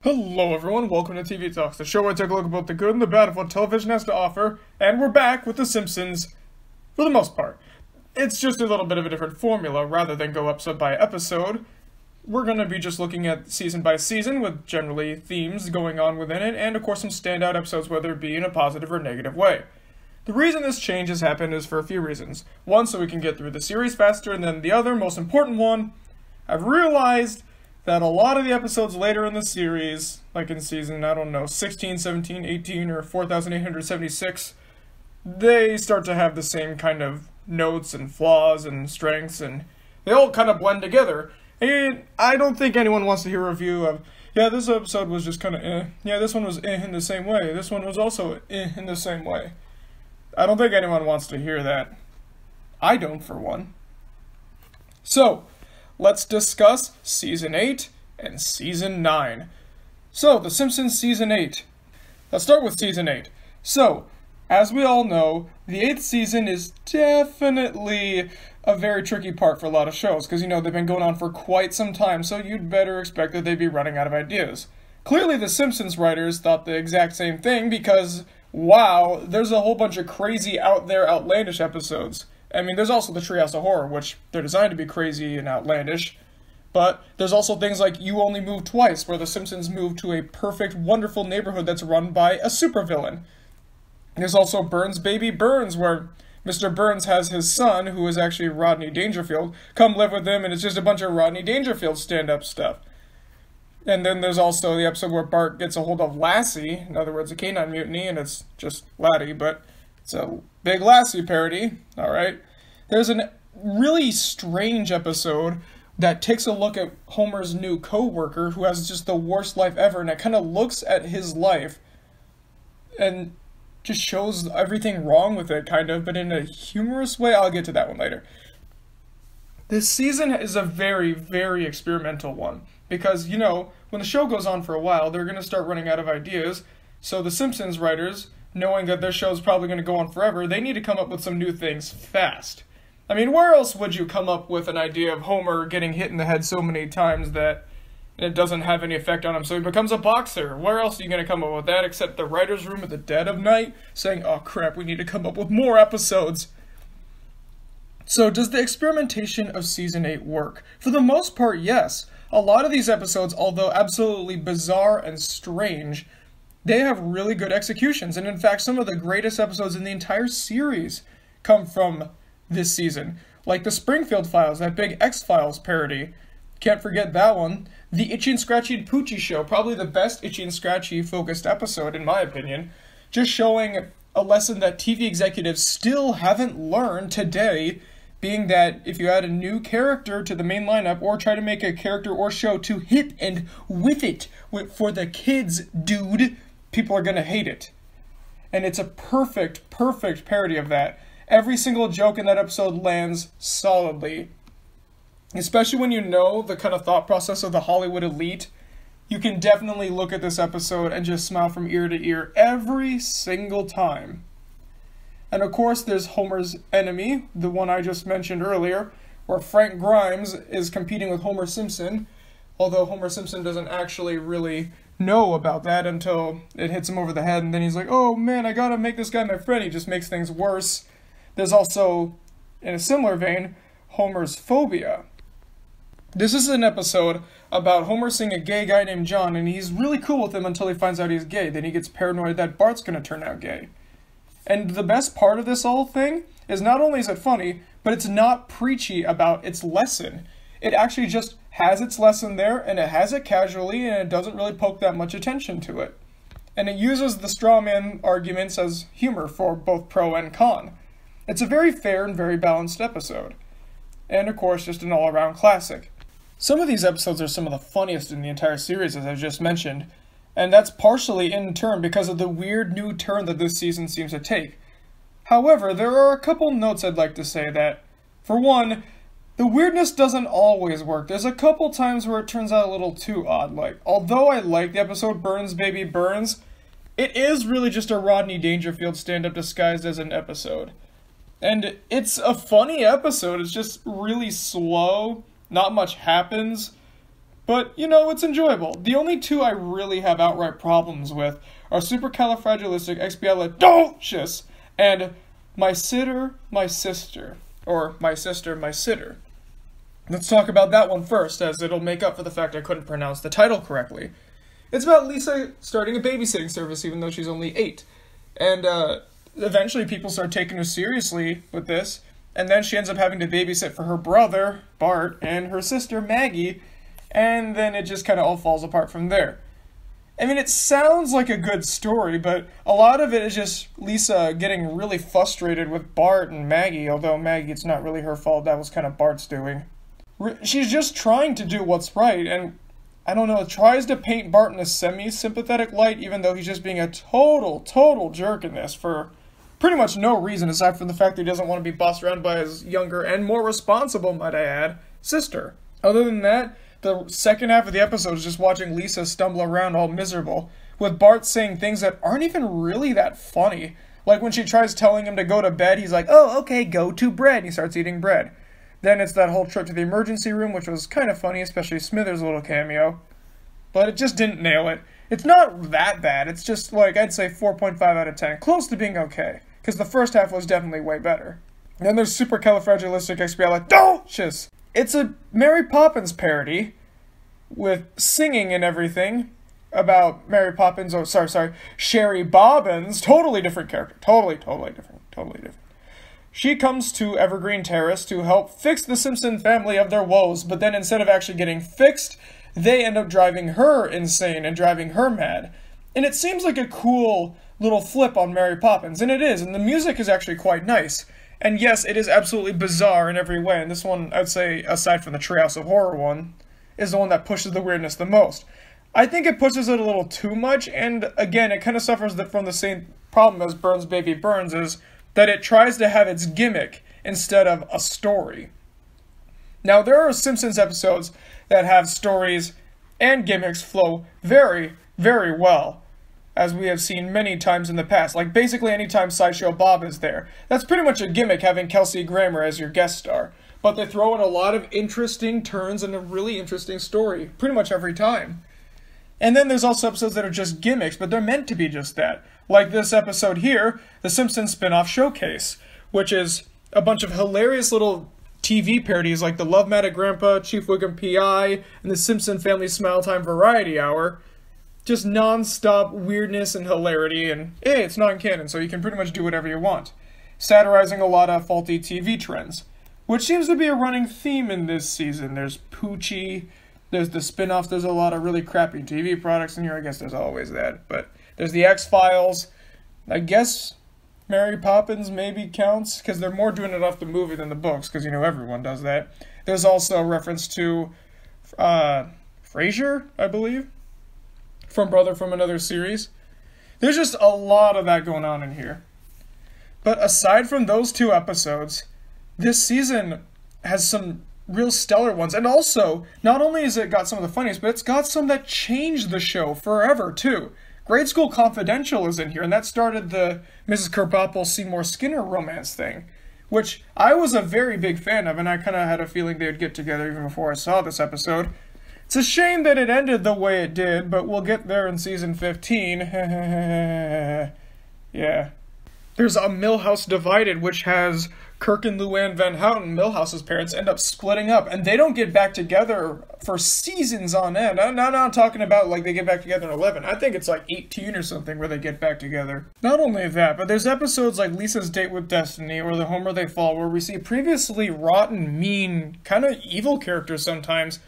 Hello everyone, welcome to TV Talks, the show where I take a look about the good and the bad of what television has to offer, and we're back with The Simpsons, for the most part. It's just a little bit of a different formula, rather than go episode by episode. We're going to be just looking at season by season, with generally themes going on within it, and of course some standout episodes, whether it be in a positive or negative way. The reason this change has happened is for a few reasons. One, so we can get through the series faster, and then the other, most important one, I've realized that a lot of the episodes later in the series, like in season, 16, 17, 18, or 4,876, they start to have the same kind of notes and flaws and strengths, and they all kind of blend together. And I don't think anyone wants to hear a review of, yeah, this episode was just kind of yeah, this one was in the same way, this one was also in the same way. I don't think anyone wants to hear that. I don't, for one. So, let's discuss Season 8 and Season 9. So, The Simpsons Season 8. Let's start with Season 8. So, as we all know, the 8th season is definitely a very tricky part for a lot of shows, because, they've been going on for quite some time, so you'd better expect that they'd be running out of ideas. Clearly, the Simpsons writers thought the exact same thing, because, wow, there's a whole bunch of crazy, out there, outlandish episodes. I mean, there's also the Treehouse of Horror, which they're designed to be crazy and outlandish. But there's also things like You Only Move Twice, where the Simpsons move to a perfect, wonderful neighborhood that's run by a supervillain. There's also Burns Baby Burns, where Mr. Burns has his son, who is actually Rodney Dangerfield, come live with him, and it's just a bunch of Rodney Dangerfield stand-up stuff. And then there's also the episode where Bart gets a hold of Lassie, in other words, a canine mutiny, and it's just Laddie, but it's a big Lassie parody, alright? There's a really strange episode that takes a look at Homer's new co-worker who has just the worst life ever, and it kind of looks at his life and just shows everything wrong with it, kind of, but in a humorous way. I'll get to that one later. This season is a very, very experimental one, because, when the show goes on for a while, they're going to start running out of ideas, so the Simpsons writers, knowing that their show's probably going to go on forever, they need to come up with some new things fast. I mean, where else would you come up with an idea of Homer getting hit in the head so many times that it doesn't have any effect on him, so he becomes a boxer? Where else are you going to come up with that except the writer's room at the dead of night, saying, oh crap, we need to come up with more episodes? So, does the experimentation of Season 8 work? For the most part, yes. A lot of these episodes, although absolutely bizarre and strange, they have really good executions, and in fact, some of the greatest episodes in the entire series come from this season. Like the Springfield Files, that big X-Files parody. Can't forget that one. The Itchy and Scratchy and Poochie Show, probably the best Itchy and Scratchy focused episode, in my opinion. Just showing a lesson that TV executives still haven't learned today, being that if you add a new character to the main lineup, or try to make a character or show too hip and with it for the kids, dude, people are going to hate it. And it's a perfect, perfect parody of that. Every single joke in that episode lands solidly. Especially when you know the kind of thought process of the Hollywood elite, you can definitely look at this episode and just smile from ear to ear every single time. And of course, there's Homer's enemy, the one I just mentioned earlier, where Frank Grimes is competing with Homer Simpson, although Homer Simpson doesn't actually really know about that until it hits him over the head, and then he's like, oh man, I gotta make this guy my friend. He just makes things worse. There's also, in a similar vein, Homer's phobia. This is an episode about Homer seeing a gay guy named John, and he's really cool with him until he finds out he's gay. Then he gets paranoid that Bart's gonna turn out gay. And the best part of this whole thing is not only is it funny, but it's not preachy about its lesson. It actually just has its lesson there, and it has it casually, and it doesn't really poke that much attention to it. And it uses the straw man arguments as humor for both pro and con. It's a very fair and very balanced episode. And of course, just an all-around classic. Some of these episodes are some of the funniest in the entire series, as I just mentioned, and that's partially in turn because of the weird new turn that this season seems to take. However, there are a couple notes I'd like to say that, for one, the weirdness doesn't always work. There's a couple times where it turns out a little too odd. Like, although I like the episode Burns Baby Burns, it is really just a Rodney Dangerfield stand-up disguised as an episode. And it's a funny episode. It's just really slow. Not much happens. But, you know, it's enjoyable. The only two I really have outright problems with are supercalifragilisticexpialidocious and my sitter, my sister. Or my sister, my sitter. Let's talk about that one first, as it'll make up for the fact I couldn't pronounce the title correctly. It's about Lisa starting a babysitting service even though she's only 8. And eventually people start taking her seriously with this, and then she ends up having to babysit for her brother, Bart, and her sister, Maggie, and then it just kind of all falls apart from there. I mean, it sounds like a good story, but a lot of it is just Lisa getting really frustrated with Bart and Maggie, although Maggie, it's not really her fault, that was kind of Bart's doing. She's just trying to do what's right, and I don't know, tries to paint Bart in a semi-sympathetic light, even though he's just being a total jerk in this for pretty much no reason, aside from the fact that he doesn't want to be bossed around by his younger and more responsible, might I add, sister. Other than that, the second half of the episode is just watching Lisa stumble around all miserable, with Bart saying things that aren't even really that funny. Like when she tries telling him to go to bed, he's like, oh, okay, go to bread, and he starts eating bread. Then it's that whole trip to the emergency room, which was kind of funny, especially Smithers' little cameo. But it just didn't nail it. It's not that bad. It's just, like, I'd say 4.5 out of 10. Close to being okay. Because the first half was definitely way better. Then there's supercalifragilisticexpialidocious. It's a Mary Poppins parody with singing and everything about Mary Poppins, Sherry Bobbins. Totally different character. Totally different. She comes to Evergreen Terrace to help fix the Simpson family of their woes, but then instead of actually getting fixed, they end up driving her insane and driving her mad. And it seems like a cool little flip on Mary Poppins, and it is, and the music is actually quite nice. And yes, it is absolutely bizarre in every way, and this one, I'd say, aside from the Treehouse of Horror one, is the one that pushes the weirdness the most. I think it pushes it a little too much, and again, it kind of suffers from the same problem as Burns Baby Burns, is that it tries to have its gimmick instead of a story. Now, there are Simpsons episodes that have stories and gimmicks flow very, very well, as we have seen many times in the past. Like, basically anytime Sideshow Bob is there. That's pretty much a gimmick, having Kelsey Grammer as your guest star. But they throw in a lot of interesting turns and a really interesting story, pretty much every time. And then there's also episodes that are just gimmicks, but they're meant to be just that. Like this episode here, the Simpsons spin-off Showcase, which is a bunch of hilarious little TV parodies like the Love Mad at Grandpa, Chief Wiggum PI, and the Simpson Family Smile Time Variety Hour. Just non-stop weirdness and hilarity, and hey, it's non-canon, so you can pretty much do whatever you want. Satirizing a lot of faulty TV trends, which seems to be a running theme in this season. There's Poochie, there's the spin-offs, there's a lot of really crappy TV products in here. I guess there's always that, but there's the X-Files. I guess Mary Poppins maybe counts, because they're more doing it off the movie than the books, because, you know, everyone does that. There's also a reference to Frasier, I believe, from Brother from Another Series. There's just a lot of that going on in here. But aside from those two episodes, this season has some real stellar ones. And also, not only has it got some of the funniest, but it's got some that changed the show forever, too. Grade School Confidential is in here, and that started the Mrs. Krabappel Seymour Skinner romance thing, which I was a very big fan of, and I kind of had a feeling they would get together even before I saw this episode. It's a shame that it ended the way it did, but we'll get there in season 15. Yeah. There's a Milhouse Divided, which has Kirk and Luann Van Houten, Milhouse's parents, end up splitting up, and they don't get back together for seasons on end. I'm not talking about like they get back together in 11. I think it's like 18 or something where they get back together. Not only that, but there's episodes like Lisa's Date with Destiny or The Homer They Fall, where we see previously rotten, mean, kind of evil characters sometimes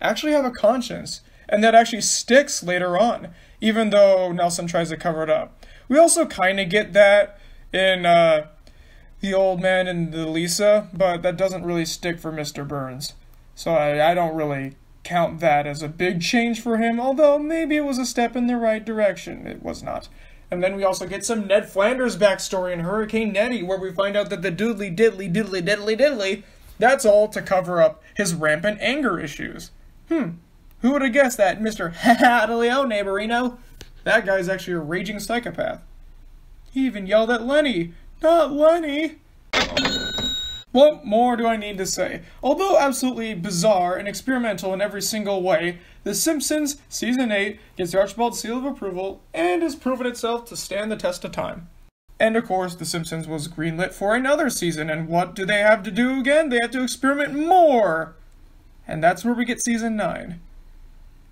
actually have a conscience, and that actually sticks later on, even though Nelson tries to cover it up. We also kind of get that in The Old Man and the Lisa, but that doesn't really stick for Mr. Burns. So I don't really count that as a big change for him, although maybe it was a step in the right direction. It was not. And then we also get some Ned Flanders backstory in Hurricane Nettie, where we find out that the doodly diddly diddly diddly diddly, that's all to cover up his rampant anger issues. Who would have guessed that, Mr. Ha-ha-de-leo, neighborino? That guy's actually a raging psychopath. He even yelled at Lenny. Not Lenny! What more do I need to say? Although absolutely bizarre and experimental in every single way, The Simpsons Season 8 gets the Archibald seal of approval and has proven itself to stand the test of time. And of course, The Simpsons was greenlit for another season, and what do they have to do again? They have to experiment more! And that's where we get Season 9.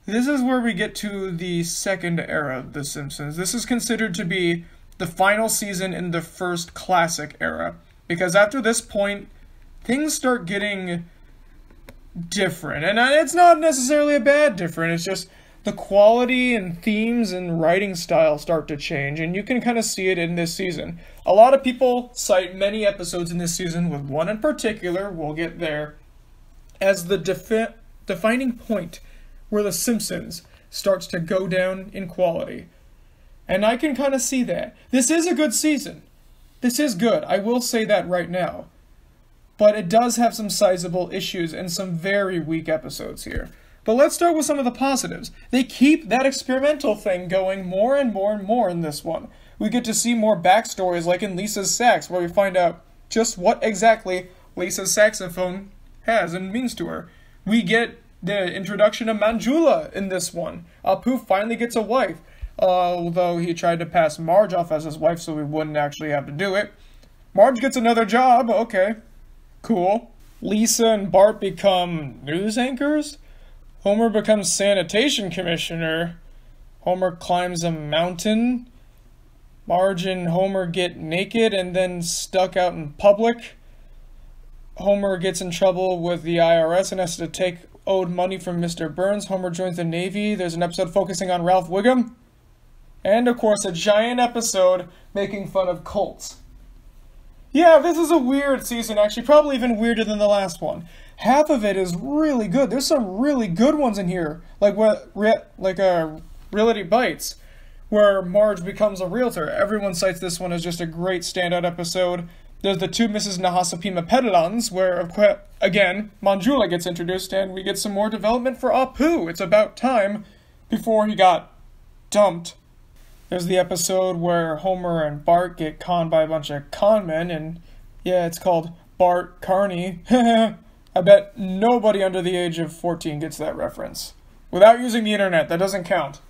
This is where we get to the second era of The Simpsons. This is considered to be the final season in the first classic era, because after this point, things start getting different. And it's not necessarily a bad different, it's just the quality and themes and writing style start to change, and you can kind of see it in this season. A lot of people cite many episodes in this season, with one in particular, we'll get there, as the defining point where The Simpsons starts to go down in quality. And I can kind of see that. This is a good season. This is good, I will say that right now. But it does have some sizable issues and some very weak episodes here. But let's start with some of the positives. They keep that experimental thing going more and more and more in this one. We get to see more backstories like in Lisa's Sax, where we find out just what exactly Lisa's saxophone has and means to her. We get the introduction of Manjula in this one. Apu finally gets a wife, although he tried to pass Marge off as his wife so we wouldn't actually have to do it. Marge gets another job, okay, cool. Lisa and Bart become news anchors? Homer becomes sanitation commissioner. Homer climbs a mountain. Marge and Homer get naked and then stuck out in public. Homer gets in trouble with the IRS and has to take owed money from Mr. Burns. Homer joins the Navy. There's an episode focusing on Ralph Wiggum. And, of course, a giant episode making fun of cults. Yeah, this is a weird season, actually. Probably even weirder than the last one. Half of it is really good. There's some really good ones in here. Like Reality Bites, where Marge becomes a realtor. Everyone cites this one as just a great standout episode. There's the two Mrs. Nahasapima Pedalons, where, again, Manjula gets introduced, and we get some more development for Apu. It's about time before he got dumped. There's the episode where Homer and Bart get conned by a bunch of con men, and yeah, it's called Bart Carney. I bet nobody under the age of 14 gets that reference. Without using the internet, that doesn't count.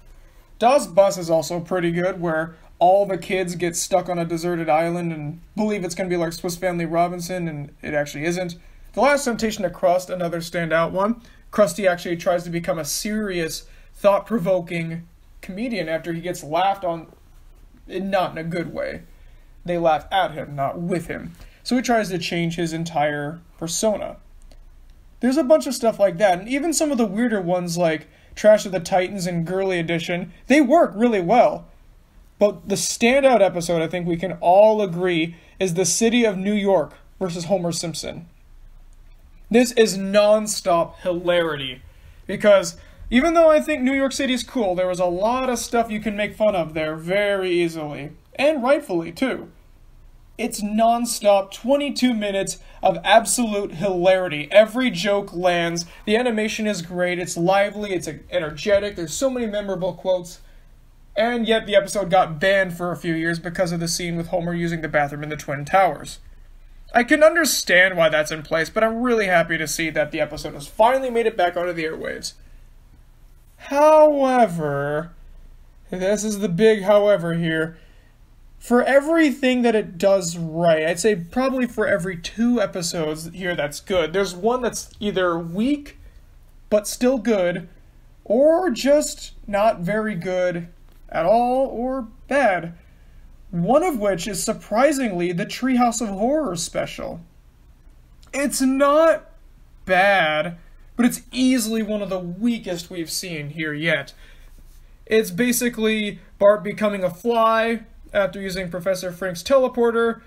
Das Bus is also pretty good, where all the kids get stuck on a deserted island and believe it's going to be like Swiss Family Robinson, and it actually isn't. The Last Temptation of Crust, another standout one. Krusty actually tries to become a serious, thought-provoking comedian after he gets laughed on, not in a good way. They laugh at him, not with him. So he tries to change his entire persona. There's a bunch of stuff like that, and even some of the weirder ones like Trash of the Titans and Girly Edition, they work really well. But the standout episode, I think we can all agree, is the City of New York versus Homer Simpson. This is non-stop hilarity, because even though I think New York City is cool, there was a lot of stuff you can make fun of there very easily, and rightfully too. It's non-stop 22 minutes of absolute hilarity. Every joke lands, the animation is great, it's lively, it's energetic, there's so many memorable quotes. And yet the episode got banned for a few years because of the scene with Homer using the bathroom in the Twin Towers. I can understand why that's in place, but I'm really happy to see that the episode has finally made it back onto the airwaves. However, this is the big however here, for everything that it does right, I'd say probably for every 2 episodes here that's good, there's one that's either weak, but still good, or just not very good at all, or bad. One of which is surprisingly the Treehouse of Horror special. It's not bad, but it's easily one of the weakest we've seen here yet. It's basically Bart becoming a fly after using Professor Frank's teleporter.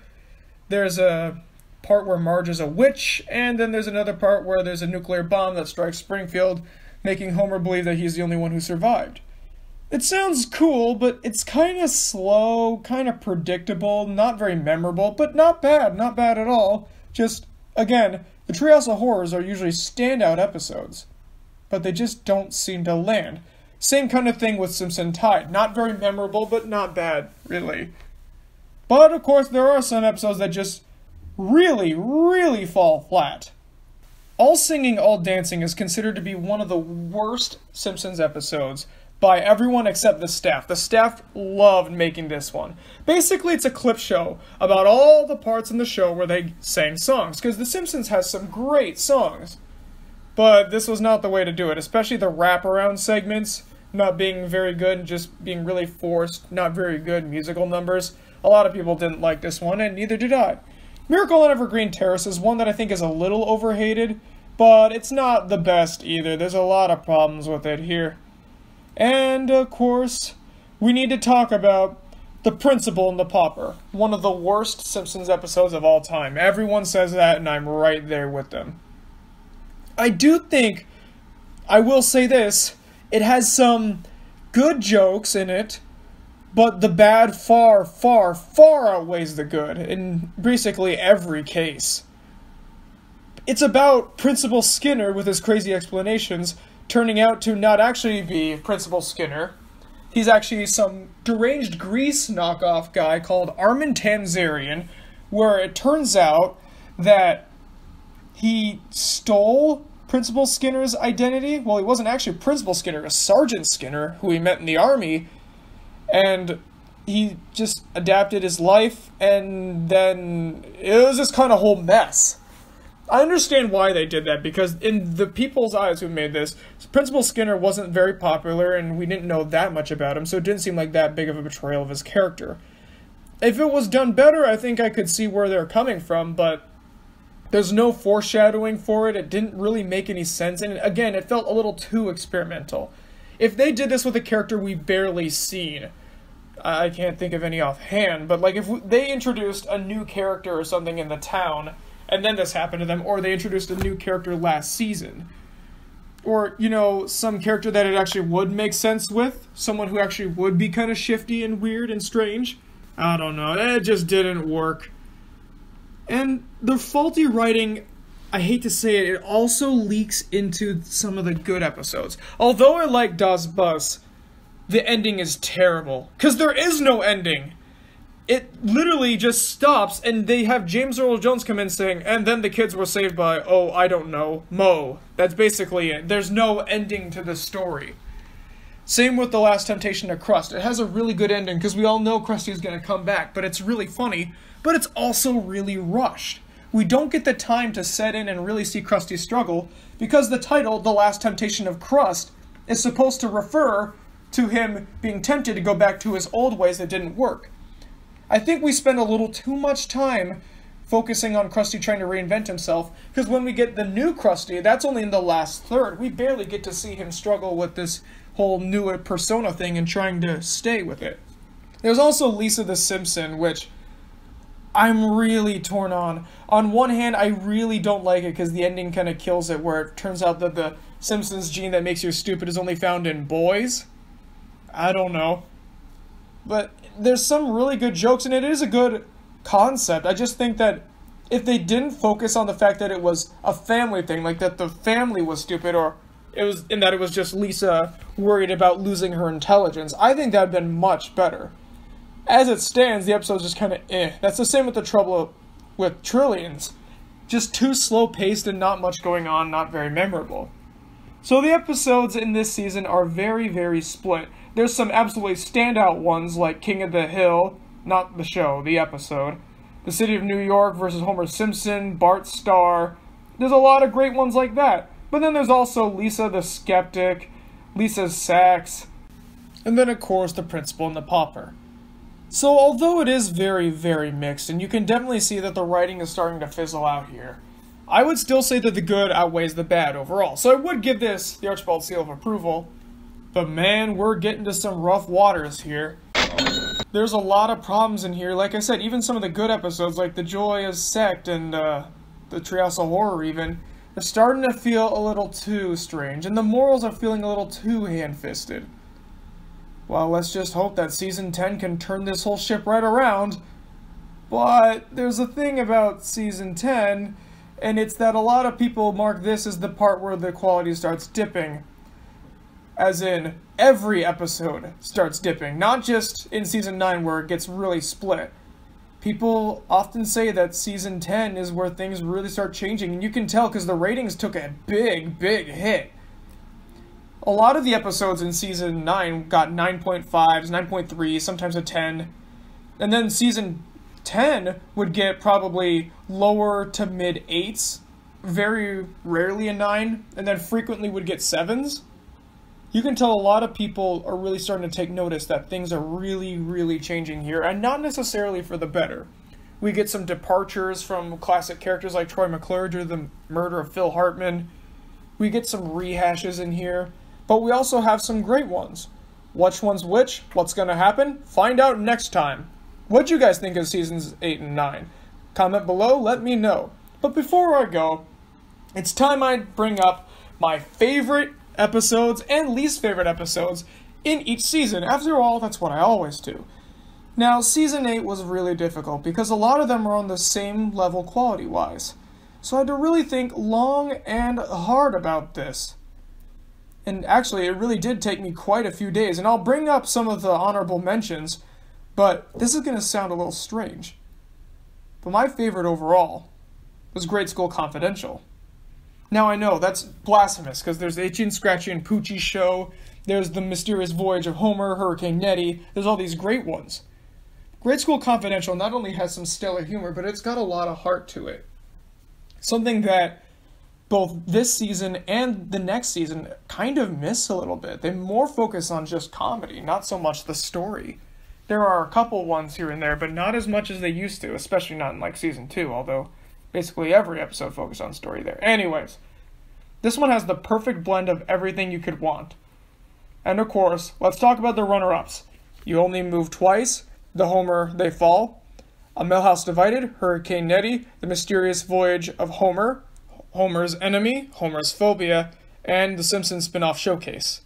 There's a part where Marge is a witch, and then there's another part where there's a nuclear bomb that strikes Springfield, making Homer believe that he's the only one who survived. It sounds cool, but it's kind of slow, kind of predictable, not very memorable, but not bad at all. Just, again, the Treehouse of Horrors are usually standout episodes, but they just don't seem to land. Same kind of thing with Simpson Tide. Not very memorable, but not bad, really. But, of course, there are some episodes that just really, really fall flat. All Singing, All Dancing is considered to be one of the worst Simpsons episodes by everyone except the staff. The staff loved making this one. Basically, it's a clip show about all the parts in the show where they sang songs, because The Simpsons has some great songs. But this was not the way to do it, especially the wraparound segments not being very good and just being really forced, not very good musical numbers. A lot of people didn't like this one, and neither did I. Miracle on Evergreen Terrace is one that I think is a little overhated, but it's not the best either. There's a lot of problems with it here. And, of course, we need to talk about The Principal and the Pauper, one of the worst Simpsons episodes of all time. Everyone says that, and I'm right there with them. I do think, I will say this, it has some good jokes in it, but the bad far, far, far outweighs the good in basically every case. It's about Principal Skinner with his crazy explanations turning out to not actually be Principal Skinner. He's actually some deranged Grease knockoff guy called Armin Tanzarian, where it turns out that he stole Principal Skinner's identity. Well, he wasn't actually Principal Skinner, it was Sergeant Skinner, who he met in the army, and he just adapted his life, and then it was this kind of whole mess. I understand why they did that, because in the people's eyes who made this, Principal Skinner wasn't very popular, and we didn't know that much about him, so it didn't seem like that big of a betrayal of his character. If it was done better, I think I could see where they're coming from, but there's no foreshadowing for it. It didn't really make any sense, and again, it felt a little too experimental. If they did this with a character we've barely seen, I can't think of any offhand, but like if they introduced a new character or something in the town, and then this happened to them, or they introduced a new character last season, or, you know, some character that it actually would make sense with, someone who actually would be kind of shifty and weird and strange, I don't know, it just didn't work. And the faulty writing, I hate to say it, it also leaks into some of the good episodes. Although I like Das Bus, the ending is terrible, because there is no ending. It literally just stops, and they have James Earl Jones come in saying, and then the kids were saved by, oh, I don't know, Mo. That's basically it. There's no ending to the story. Same with The Last Temptation of Krust. It has a really good ending, because we all know Krusty's going to come back, but it's really funny, but it's also really rushed. We don't get the time to set in and really see Krusty struggle, because the title, The Last Temptation of Krust, is supposed to refer to him being tempted to go back to his old ways that didn't work. I think we spend a little too much time focusing on Krusty trying to reinvent himself, because when we get the new Krusty, that's only in the last third. We barely get to see him struggle with this whole new persona thing and trying to stay with it. There's also Lisa the Simpson, which I'm really torn on. On one hand, I really don't like it because the ending kind of kills it, where it turns out that the Simpsons gene that makes you stupid is only found in boys. I don't know. But there's some really good jokes, and it is a good concept. I just think that if they didn't focus on the fact that it was a family thing, like that the family was stupid, or it was in that it was just Lisa worried about losing her intelligence, I think that would have been much better. As it stands, the episode's just kind of eh. That's the same with The Trouble with Trillions. Just too slow-paced and not much going on, not very memorable. So the episodes in this season are very, very split. There's some absolutely standout ones like King of the Hill, not the show, the episode. The City of New York versus Homer Simpson, Bart Starr. There's a lot of great ones like that. But then there's also Lisa the Skeptic, Lisa's Sax, and then of course The Principal and the Pauper. So although it is very, very mixed, and you can definitely see that the writing is starting to fizzle out here, I would still say that the good outweighs the bad overall. So I would give this the Archibald seal of approval. But man, we're getting to some rough waters here. There's a lot of problems in here. Like I said, even some of the good episodes, like The Joyous Sect and the Treehouse of Horror even, they're starting to feel a little too strange. And the morals are feeling a little too hand-fisted. Well, let's just hope that Season 10 can turn this whole ship right around. But there's a thing about Season 10, and it's that a lot of people mark this as the part where the quality starts dipping. As in, every episode starts dipping, not just in Season 9 where it gets really split. People often say that season 10 is where things really start changing, and you can tell because the ratings took a big hit. A lot of the episodes in season 9 got 9.5s, 9.3, sometimes a 10. And then season 10 would get probably lower to mid 8s, very rarely a 9, and then frequently would get 7s. You can tell a lot of people are really starting to take notice that things are really changing here, and not necessarily for the better. We get some departures from classic characters like Troy McClure due to the murder of Phil Hartman. We get some rehashes in here. But we also have some great ones. Which one's which? What's going to happen? Find out next time. What'd you guys think of seasons 8 and 9? Comment below, let me know. But before I go, it's time I bring up my favorite episodes and least favorite episodes in each season. After all, that's what I always do. Now, season 8 was really difficult because a lot of them are on the same level quality-wise. So I had to really think long and hard about this. And actually, it really did take me quite a few days, and I'll bring up some of the honorable mentions, but this is going to sound a little strange. But my favorite overall was Grade School Confidential. Now I know, that's blasphemous, because there's the Itchy and Scratchy and Poochie show, there's The Mysterious Voyage of Homer, Hurricane Nettie, there's all these great ones. Grade School Confidential not only has some stellar humor, but it's got a lot of heart to it. Something that both this season and the next season kind of miss a little bit. They more focus on just comedy, not so much the story. There are a couple ones here and there, but not as much as they used to, especially not in like season 2, although basically every episode focused on story there. Anyways, this one has the perfect blend of everything you could want. And of course, let's talk about the runner-ups. You Only Move Twice, The Homer, They Fall, A Millhouse Divided, Hurricane Nettie, The Mysterious Voyage of Homer, Homer's Enemy, Homer's Phobia, and the Simpsons spin-off Showcase.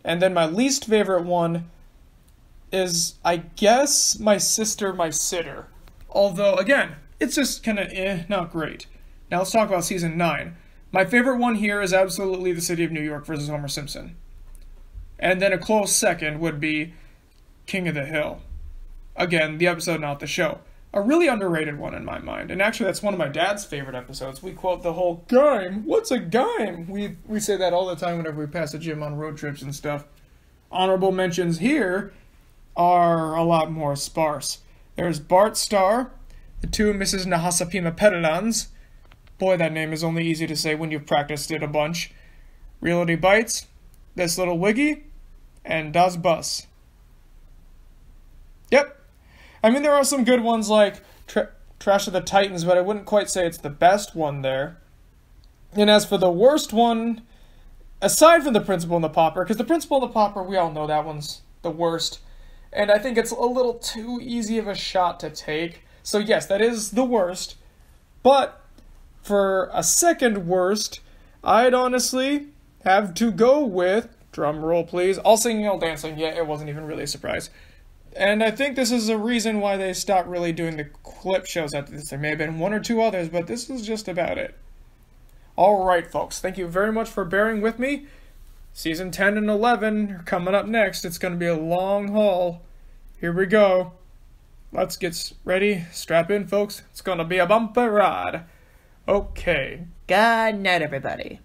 And then my least favorite one is, I guess, My Sister, My Sitter. Although, again, it's just kind of not great. Now let's talk about season 9. My favorite one here is absolutely The City of New York versus Homer Simpson. And then a close second would be King of the Hill. Again, the episode, not the show. A really underrated one in my mind. And actually, that's one of my dad's favorite episodes. We quote the whole, "Game? What's a game?" We say that all the time whenever we pass the gym on road trips and stuff. Honorable mentions here are a lot more sparse. There's Bart Starr, the two Mrs. Nahasapima Pedalans. Boy, that name is only easy to say when you've practiced it a bunch. Reality Bites, This Little Wiggy, and Das Bus. Yep. I mean, there are some good ones like Trash of the Titans, but I wouldn't quite say it's the best one there. And as for the worst one, aside from The Principal and the Pauper, because The Principal and the Pauper, we all know that one's the worst. And I think it's a little too easy of a shot to take. So yes, that is the worst. But for a second worst, I'd honestly have to go with, drum roll please, All Singing, All Dancing. Yeah, it wasn't even really a surprise. And I think this is a reason why they stopped really doing the clip shows after this. There may have been one or two others, but this is just about it. Alright, folks. Thank you very much for bearing with me. Season 10 and 11 are coming up next. It's going to be a long haul. Here we go. Let's get ready. Strap in, folks. It's going to be a bumper ride. Okay. Good night, everybody.